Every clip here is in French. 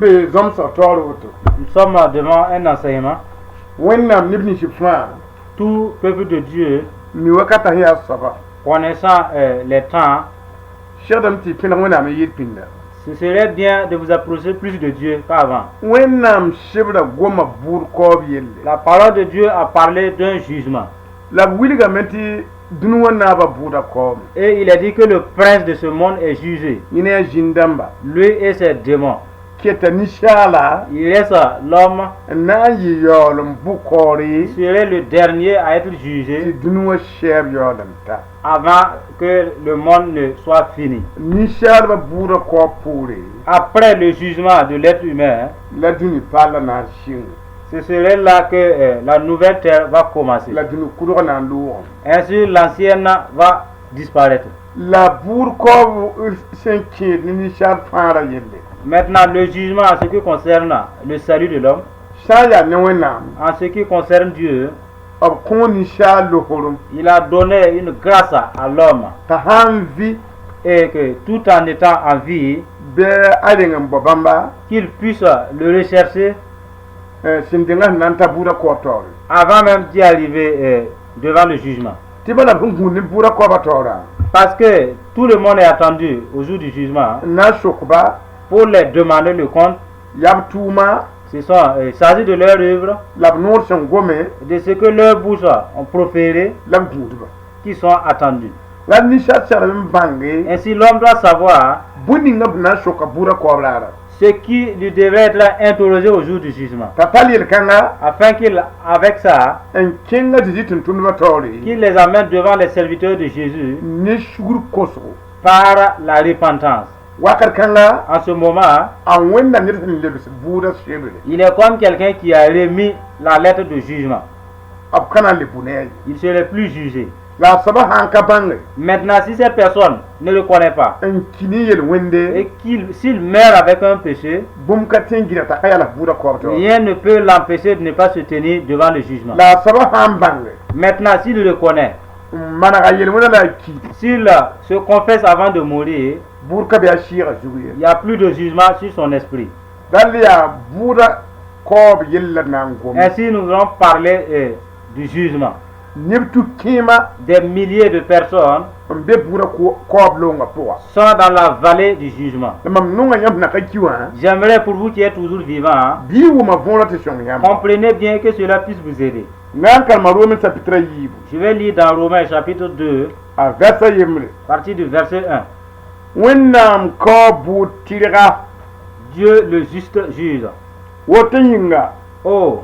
Nous sommes devant un enseignement. Tout peuple de Dieu, connaissant les temps, ce serait bien de vous approcher plus de Dieu qu'avant. La parole de Dieu a parlé d'un jugement. Et il a dit que le prince de ce monde est jugé. Lui et ses démons. Il est ça, l'homme serait le dernier à être jugé avant que le monde ne soit fini. Après le jugement de l'être humain, ce serait là que la nouvelle terre va commencer. Ainsi, l'ancienne va disparaître. Maintenant, le jugement en ce qui concerne le salut de l'homme, en ce qui concerne Dieu, il a donné une grâce à l'homme et que tout en étant en vie, qu'il puisse le rechercher avant même d'y arriver devant le jugement. Parce que tout le monde est attendu au jour du jugement pour les demander le compte. Ce sont s'agit de leur œuvre, de ce que leurs bouches ont proféré, qui sont attendus. Ainsi, l'homme doit savoir ce qui lui devrait être interrogé au jour du jugement, afin qu'il, avec ça, qu'il les amène devant les serviteurs de Jésus par la repentance. En ce moment, il est comme quelqu'un qui a remis la lettre de jugement. Il ne serait plus jugé. Maintenant, si cette personne ne le connaît pas et s'il meurt avec un péché, rien ne peut l'empêcher de ne pas se tenir devant le jugement. Maintenant, s'il le connaît, s'il se confesse avant de mourir, il n'y a plus de jugement sur son esprit. Ainsi, nous allons parler du jugement. Des milliers de personnes sont dans la vallée du jugement. J'aimerais pour vous qui êtes toujours vivants, comprenez bien que cela puisse vous aider. Je vais lire dans Romains chapitre 2, partie du verset 1. Dieu le juste juge. Oh,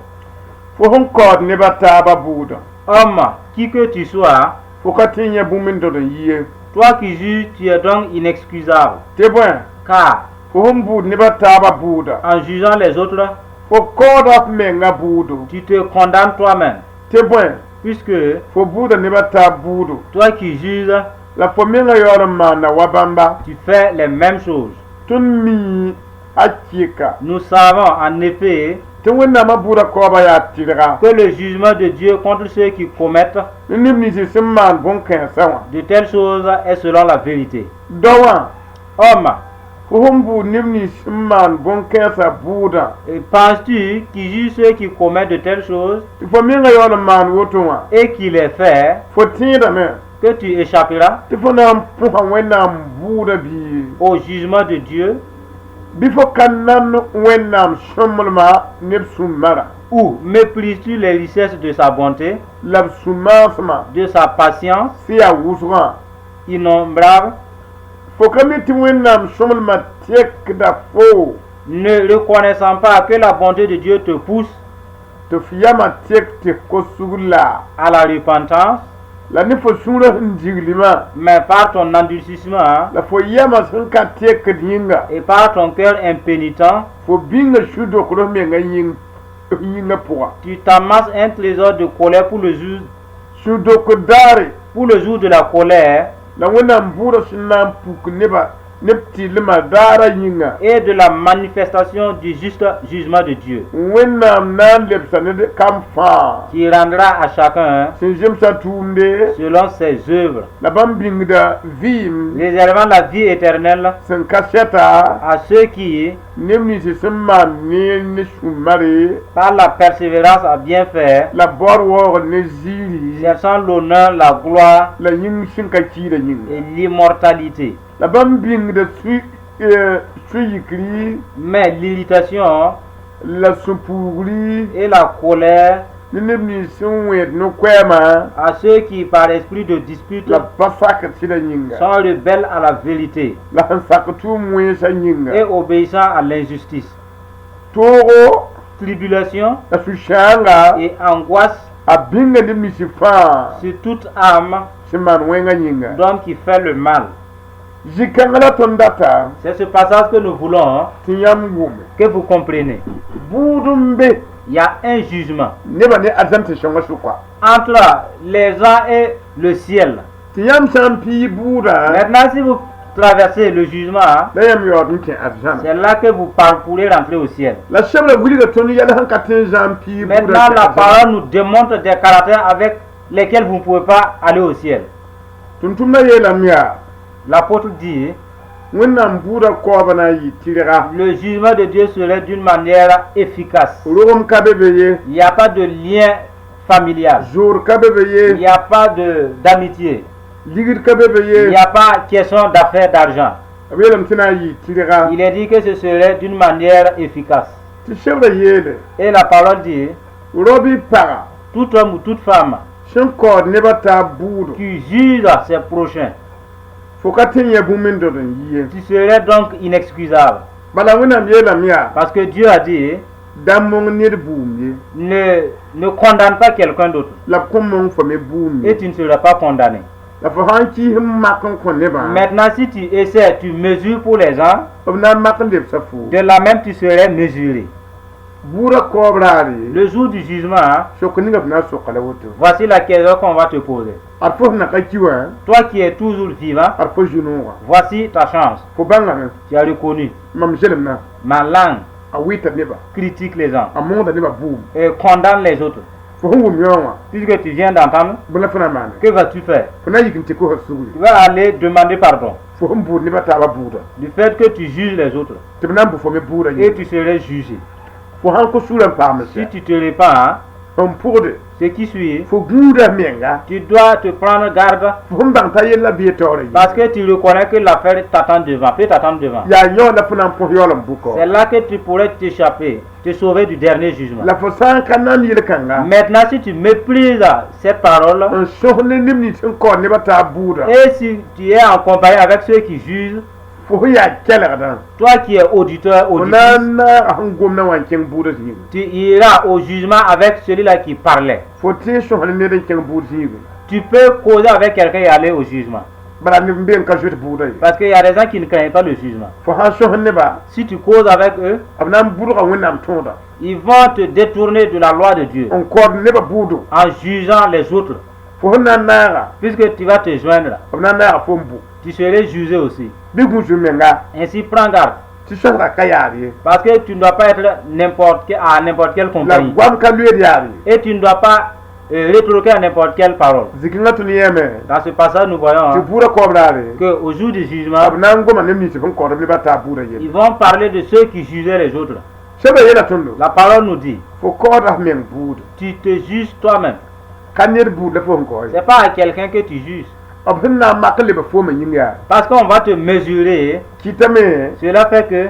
homme, qui que tu sois, toi qui juges, tu es donc inexcusable. Car en jugeant les autres, tu te condamnes toi-même. Puisque toi qui juges, tu fais les mêmes choses. Nous savons en effet que le jugement de Dieu contre ceux qui commettent de telles choses est selon la vérité. Homme, et penses-tu qu'il juge ceux qui commettent de telles choses et qui les fait, que tu échapperas au jugement de Dieu, ou méprises-tu les richesses de sa bonté, de sa patience innombrable, ne reconnaissant pas que la bonté de Dieu te pousse à la repentance, mais par ton endurcissement et par ton cœur impénitent, tu t'amasses un trésor de colère pour le jour de la colère et de la manifestation du juste jugement de Dieu, qui rendra à chacun selon ses œuvres, réservant la vie éternelle à ceux qui, par la persévérance à bien faire, cherchant l'honneur, la gloire et l'immortalité. Mais l'irritation et la colère à ceux qui par esprit de dispute sont rebelles à la vérité et obéissant à l'injustice. Tribulation et angoisse sur toute âme d'homme qui fait le mal. C'est ce passage que nous voulons que vous compreniez. Il y a un jugement entre les gens et le ciel. Maintenant, si vous traversez le jugement, c'est là que vous pourrez rentrer au ciel. Maintenant, la parole nous démontre des caractères avec lesquels vous ne pouvez pas aller au ciel. L'apôtre dit, le jugement de Dieu serait d'une manière efficace. Il n'y a pas de lien familial. Il n'y a pas d'amitié. Il n'y a pas question d'affaires d'argent. Il est dit que ce serait d'une manière efficace. Et la parole dit, tout homme ou toute femme qui juge ses prochains, tu serais donc inexcusable. Parce que Dieu a dit, ne condamne pas quelqu'un d'autre. Et tu ne seras pas condamné. Maintenant, si tu essaies, tu mesures pour les gens, de la même tu serais mesuré. Le jour du jugement, voici la question qu'on va te poser. Toi qui es toujours vivant, voici ta chance. Tu as reconnu. Ma langue critique les gens et condamne les autres. Puisque tu viens d'entendre, que vas-tu faire? Tu vas aller demander pardon du fait que tu juges les autres et tu serais jugé. Si tu te répands, ce qui suit, tu dois te prendre garde parce que tu reconnais que l'affaire t'attend devant, peut t'attendre devant. C'est là que tu pourrais t'échapper, te sauver du dernier jugement. Maintenant, si tu méprises cette parole et si tu es en compagnie avec ceux qui jugent, toi qui es auditeur, tu iras au jugement avec celui-là qui parlait. Tu peux causer avec quelqu'un et aller au jugement. Parce qu'il y a des gens qui ne craignent pas le jugement. Si tu causes avec eux, ils vont te détourner de la loi de Dieu en jugeant les autres. Puisque tu vas te joindre, tu serais jugé aussi. Ainsi, prends garde. Parce que tu ne dois pas être à n'importe quelle compagnie. Et tu ne dois pas rétorquer à n'importe quelle parole. Dans ce passage, nous voyons qu'au jour du jugement, ils vont parler de ceux qui jugeaient les autres. La parole nous dit, tu te juges toi-même. Ce n'est pas à quelqu'un que tu juges. Parce qu'on va te mesurer. Cela fait que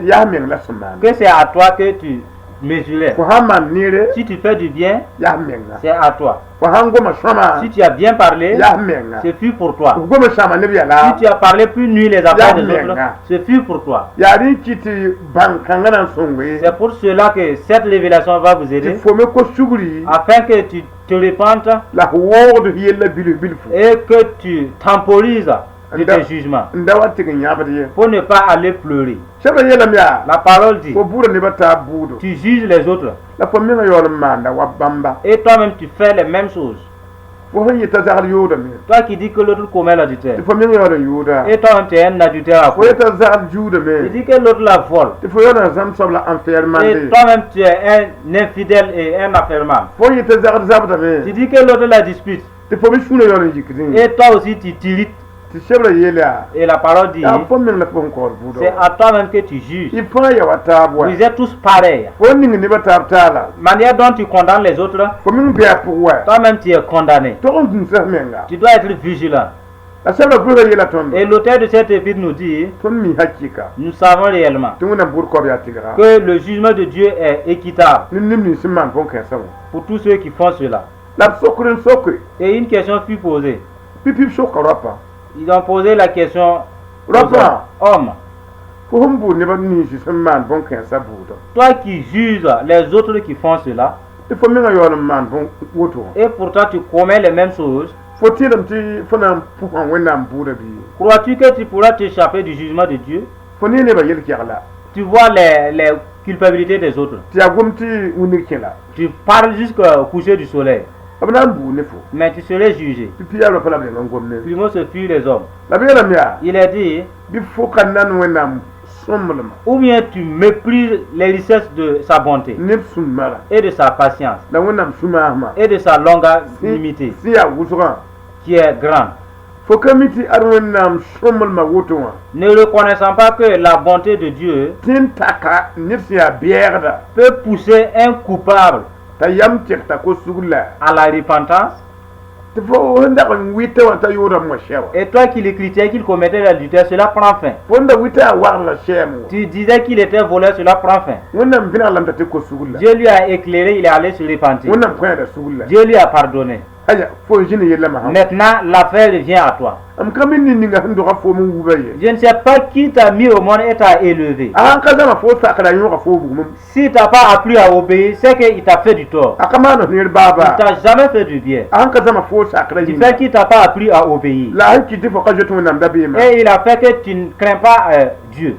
c'est à toi que tu mesurais. Si tu fais du bien, c'est à toi. Si tu as bien parlé, c'est fut pour toi. Si tu as parlé plus nuit les affaires des autres, c'est fut pour toi. C'est pour cela que cette révélation va vous aider, afin que tu te repentes et que tu temporises de tes jugements pour ne pas aller pleurer. La parole dit, tu juges les autres et toi-même tu fais les mêmes choses. Toi qui dis que l'autre commet l'adultère et toi-même tu es un adultère, tu dis que l'autre la vole et toi-même tu es un infidèle et un affairement. Tu dis que l'autre la dispute et toi aussi tu t'irrites. Et la parole dit, c'est à toi-même que tu juges. Vous êtes tous pareils. Manière dont tu condamnes les autres, toi-même tu es condamné. Tu dois être vigilant. Et l'auteur de cette épître nous dit, nous savons réellement que le jugement de Dieu est équitable pour tous ceux qui font cela. Et une question fut posée. Ils ont posé la question aux hommes. Toi qui juges les autres qui font cela, et pourtant tu commets les mêmes choses, crois-tu que tu pourras t'échapper du jugement de Dieu? Tu vois les culpabilités des autres. Tu parles jusqu'au coucher du soleil. Mais tu serais jugé. Primo ce fut les hommes. Il a dit, ou bien tu méprises les richesses de sa bonté et de sa patience et de sa longanimité qui est grande. Ne reconnaissant pas que la bonté de Dieu peut pousser un coupable à la repentance. Et toi qui le critiquais qu'il commettait l'adultère, cela prend fin. Tu disais qu'il était voleur, cela prend fin. Dieu lui a éclairé, il est allé se repentir. Dieu lui a pardonné. Maintenant, l'affaire revient à toi. Je ne sais pas qui t'a mis au monde et t'a élevé. Si tu n'as pas appris à obéir, c'est qu'il t'a fait du tort. Il ne t'a jamais fait du bien. Du fait qu'il t'a pas appris à obéir. Et il a fait que tu ne crains pas Dieu.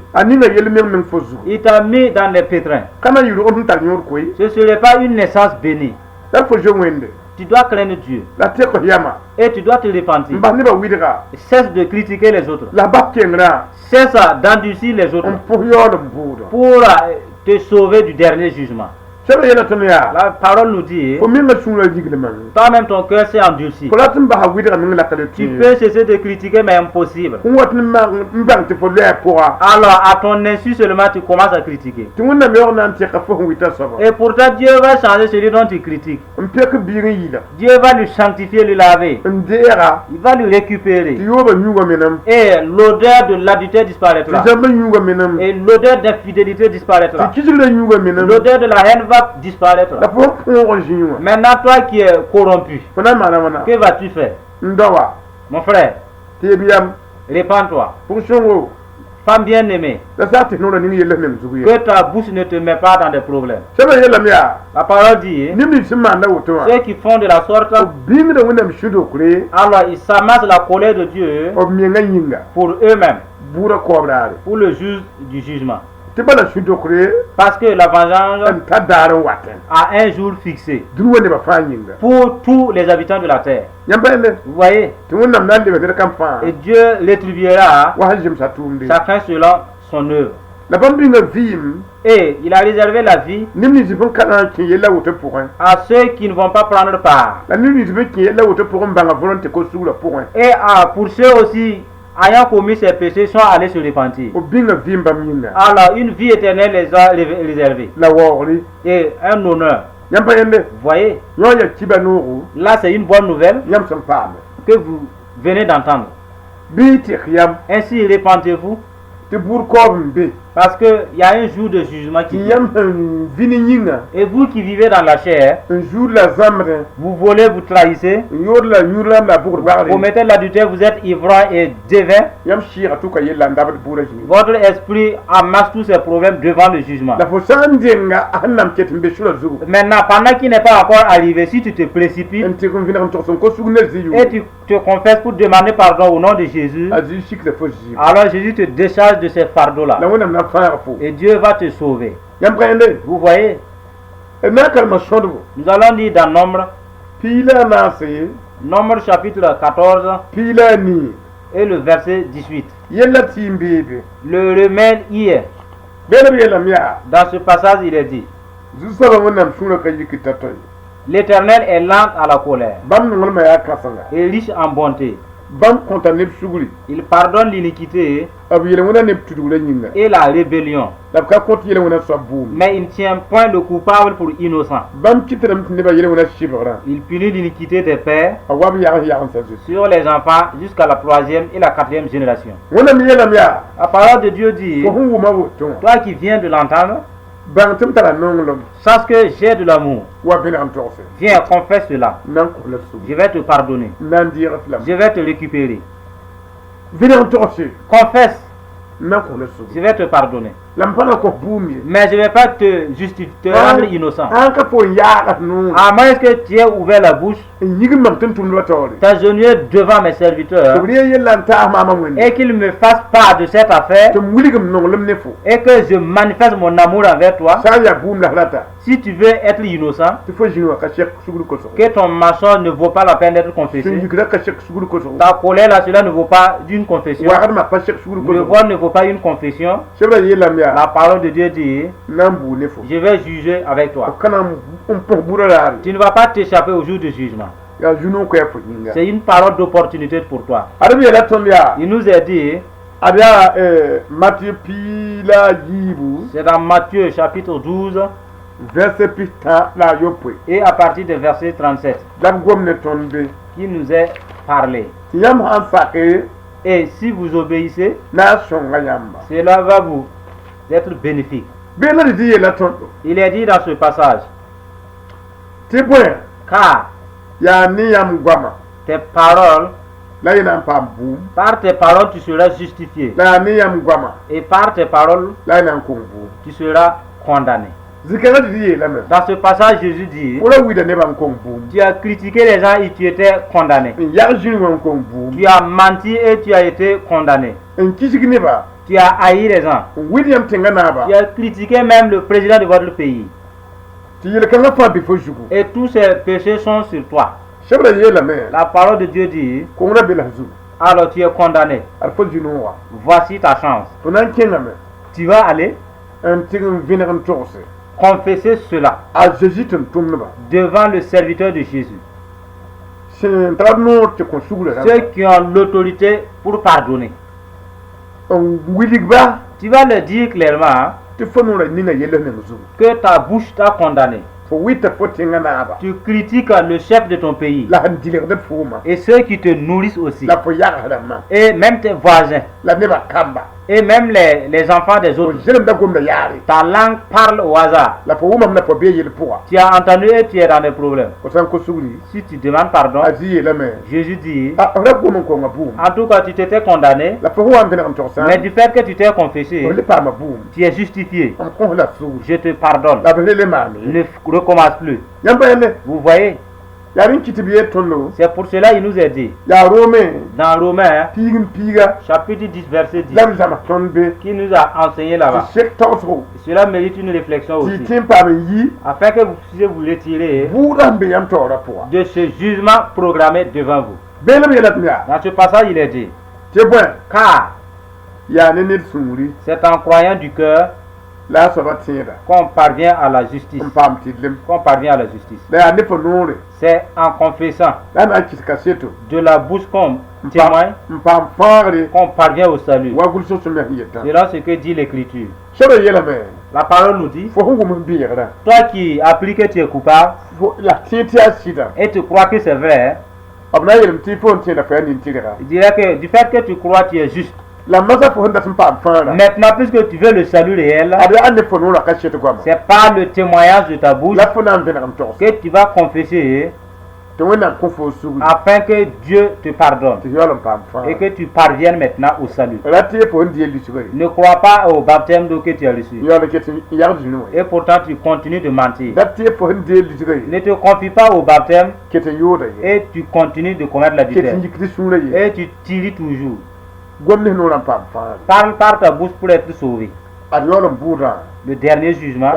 Il t'a mis dans les pétrins. Ce ne serait pas une naissance bénie. Tu dois craindre Dieu. Et tu dois te repentir. Cesse de critiquer les autres. Cesse d'endurcir les autres pour te sauver du dernier jugement. La parole nous dit, toi-même ton cœur s'est endurci. Tu peux cesser de critiquer, mais impossible. Alors à ton insu seulement tu commences à critiquer. Et pourtant Dieu va changer celui dont tu critiques. Dieu va lui sanctifier, lui laver. Il va lui récupérer. Et l'odeur de l'adultère disparaîtra. Et l'odeur d'infidélité disparaîtra. L'odeur de la haine va disparaître. Maintenant, toi qui es corrompu, que vas-tu faire? Mon frère, répands-toi. Femme bien-aimée, que ta bouche ne te met pas dans des problèmes. La parole dit, ceux qui font de la sorte, alors ils s'amassent la colère de Dieu pour eux-mêmes, pour le juge du jugement. Parce que la vengeance a un jour fixé pour tous les habitants de la terre. Vous voyez? Et Dieu rétribuera chacun selon son œuvre. Et il a réservé la vie à ceux qui ne vont pas prendre part. Et pour ceux aussi ayant commis ces péchés sont allés se repentir. Alors une vie éternelle les a réservés. Et un honneur. Vous voyez? Là c'est une bonne nouvelle que vous venez d'entendre. Ainsi répentez-vous. Parce qu'il y a un jour de jugement qui vient. Et vous qui vivez dans la chair, vous volez, vous trahissez, vous mettez l'adultère, vous êtes ivrogne et devin. Votre esprit amasse tous ces problèmes devant le jugement. Maintenant, pendant qu'il n'est pas encore arrivé, si tu te précipites et tu te confesses pour demander pardon au nom de Jésus, alors Jésus te décharge de ces fardeaux-là. Et Dieu va te sauver. Vous voyez? Nous allons lire dans Nombre chapitre 14 et le verset 18. Le remède y est. Dans ce passage, il est dit: L'Éternel est lent à la colère et riche en bonté. Il pardonne l'iniquité et la rébellion, mais il ne tient point le coupable pour innocent. Il punit l'iniquité des pères sur les enfants jusqu'à la 3e et la 4e génération. La parole de Dieu dit: toi qui viens de l'entendre, sache que j'ai de l'amour. Viens, confesse cela. Je vais te pardonner. Je vais te récupérer. Confesse. Je vais te pardonner. Mais je ne vais pas te justifier, te rendre innocent. À moins que tu aies ouvert la bouche, t'agenouiller devant mes serviteurs et qu'ils me fassent part de cette affaire et que je manifeste mon amour envers toi. Si tu veux être innocent, que ton mensonge ne vaut pas la peine d'être confessé. Ta colère là, cela ne vaut pas d'une confession. Le voile ne vaut pas une confession. La parole de Dieu dit: je vais juger avec toi. Tu ne vas pas t'échapper au jour du jugement. C'est une parole d'opportunité pour toi. Il nous a dit, c'est dans Matthieu chapitre 12 et à partir du verset 37 qui nous est parlé. Et si vous obéissez, cela va vous être bénéfique. Il est dit dans ce passage: car tes paroles, par tes paroles tu seras justifié, et par tes paroles tu seras condamné. Dans ce passage, Jésus dit: tu as critiqué les gens et tu étais condamné. Tu as menti et tu as été condamné. Tu as haï les gens. Tu as critiqué même le président de votre pays. Et tous ces péchés sont sur toi. La parole de Dieu dit: alors tu es condamné. Voici ta chance. Tu vas aller confesser cela devant le serviteur de Jésus. Ceux qui ont l'autorité pour pardonner. Tu vas leur dire clairement que ta bouche t'a condamné. Tu critiques le chef de ton pays et ceux qui te nourrissent aussi, et même tes voisins, et même les enfants des autres. Ta langue parle au hasard. Tu as entendu et tu es dans des problèmes. Si tu demandes pardon, Jésus dit: en tout cas tu t'étais condamné, mais du fait que tu t'es confessé, tu es justifié. Je te pardonne. Ne recommence plus. Vous voyez? C'est pour cela qu'il nous a dit dans Romains chapitre 10 verset 10 qui nous a enseigné là-bas. Cela mérite une réflexion aussi, afin que vous puissiez vous retirer de ce jugement programmé devant vous. Dans ce passage, il est dit: car c'est en croyant du cœur qu'on parvient à la justice. C'est en confessant de la bouche qu'on témoigne qu'on parvient au salut. C'est là ce que dit l'Écriture. La parole nous dit: toi qui appliques que tu es coupable et tu crois que c'est vrai, Il dirait que du fait que tu crois, tu es juste. Maintenant, puisque tu veux le salut réel, c'est par le témoignage de ta bouche que tu vas confesser afin que Dieu te pardonne et que tu parviennes maintenant au salut. Ne crois pas au baptême d'eau que tu as reçu. Et pourtant tu continues de mentir. Ne te confie pas au baptême et tu continues de commettre l'adultère. Et tu tiries toujours. Parle par ta bouche pour être sauvé. Le dernier jugement,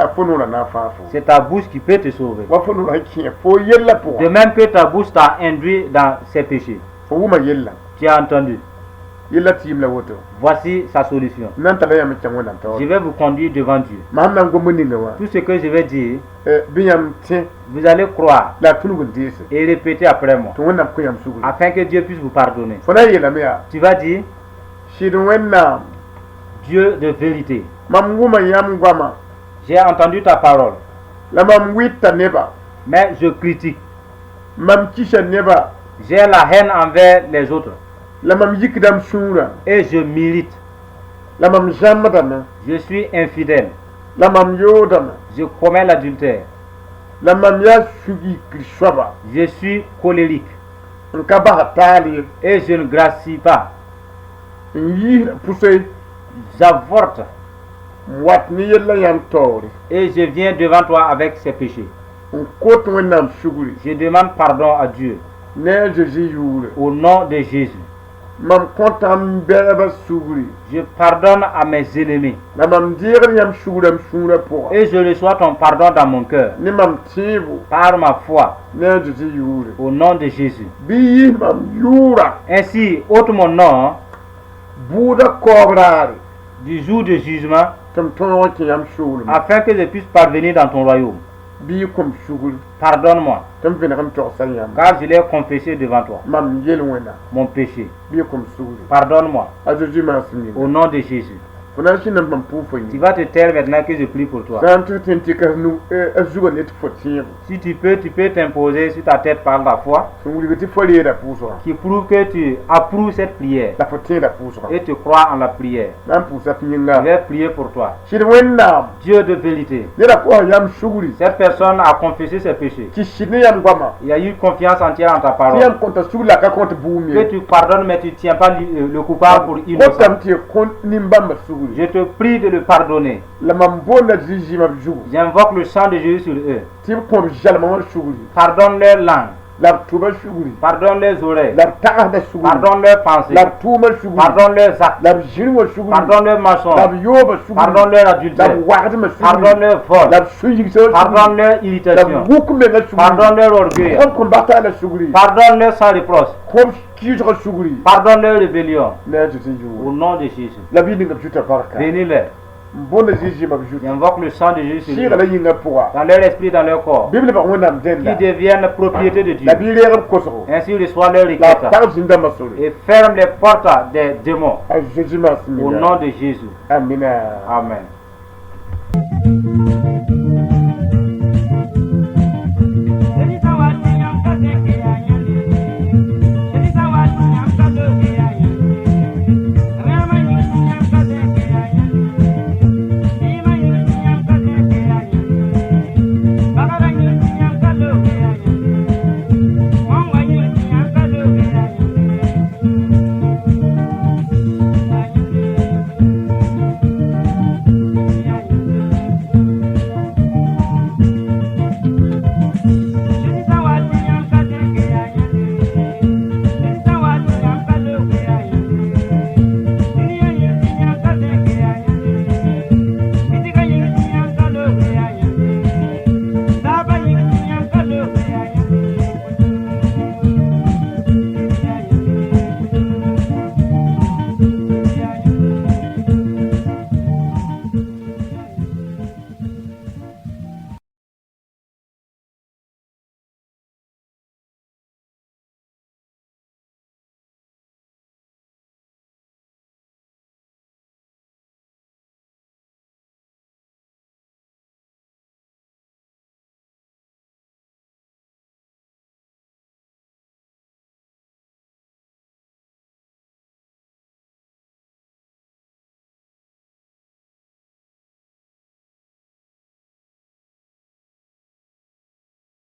c'est ta bouche qui peut te sauver. De même que ta bouche t'a induit dans ses péchés. Tu as entendu. Voici sa solution. Je vais vous conduire devant Dieu. Tout ce que je vais dire, vous allez croire et répéter après moi, afin que Dieu puisse vous pardonner. Tu vas dire, Dieu de vérité, j'ai entendu ta parole, mais je critique. J'ai la haine envers les autres et je milite. Je suis infidèle. Je commets l'adultère. Je suis colérique et je ne gracie pas. J'avorte et je viens devant toi avec ces péchés. Je demande pardon à Dieu au nom de Jésus. Je pardonne à mes ennemis et je reçois ton pardon dans mon cœur par ma foi au nom de Jésus. Ainsi, ôte mon nom du jour de jugement afin que je puisse parvenir dans ton royaume. Pardonne-moi car je l'ai confessé devant toi, mon péché. Pardonne-moi au nom de Jésus. Tu vas te taire maintenant que je prie pour toi. Si tu peux t'imposer sur ta tête par la foi qui prouve que tu approuves cette prière et tu crois en la prière. Je vais prier pour toi. Dieu de vérité, cette personne a confessé ses péchés. Il a eu confiance entière en ta parole. Que tu pardonnes, mais tu ne tiens pas le coupable pour innocent. Je te prie de le pardonner. J'invoque le sang de Jésus sur eux. Pardonne leur langue. Pardonne leurs oreilles. Pardonne leurs pensées. Pardonne leurs actes. Pardonne leurs mensonges. Pardonne leur adultère. Pardonne leur vol. Pardonne leur irritation. Pardonne leur orgueil. Pardonne leur sans reproche. Pardonne leur rébellion. Au nom de Jésus. Bénis-les. J'invoque le sang de Jésus sur eux, dans leur esprit, dans leur corps, qui deviennent propriété de Dieu. Ainsi reçoit leur requête et ferme les portes des démons. Au nom de Jésus. Amen.